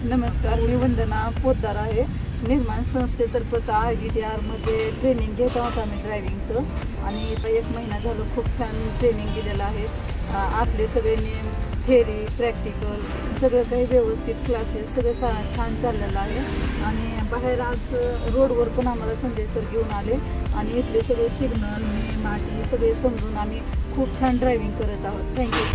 नमस्कार, मी वंदना पोद्दार आहे. निर्माण संस्थेतर्फे IDTR मध्ये ट्रेनिंग घेत आहोत आम्ही ड्रायव्हिंगचं आणि 1 महिना झालं खूप छान ट्रेनिंग दिलेलं आहे. आतले सगळे नियम, थेरी, प्रॅक्टिकल सगळं काही व्यवस्थित, क्लासेस सगळं छान चाललेलं आहे. आणि बाहेर आज रोडवर पण आम्हाला संजय सर घेऊन आले आणि इथले सगळे सिग्नल, नियम, अटी सगळे समजून आम्ही खूप छान ड्रायव्हिंग करत आहोत. थँक्यू.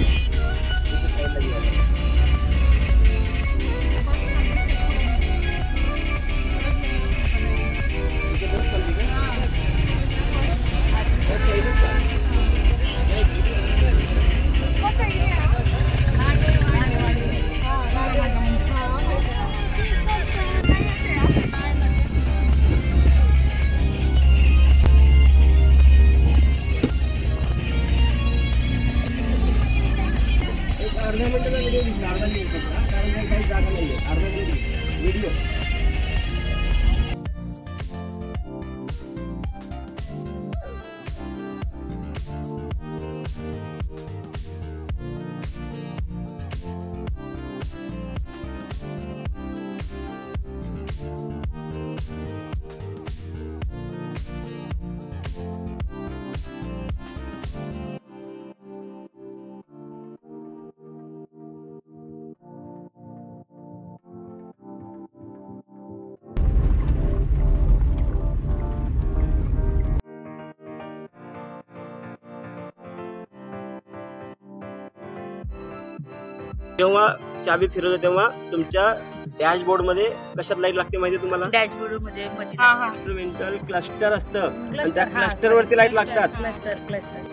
अर्ध्या मिनिटाचा व्हिडिओ दिसला, अर्धा मिनिट कारण काही जागा नाही आहे. अर्धा व्हिडिओ जेव्हा चाबी फिरवतो तेव्हा तुमच्या डॅशबोर्ड मध्ये कशात लाईट लागते माहिती तुम्हाला? डॅशबोर्ड मध्ये इन्स्ट्रुमेंटल क्लस्टर असतं आणि त्या क्लस्टर वरती लाईट लागतात. क्लस्टर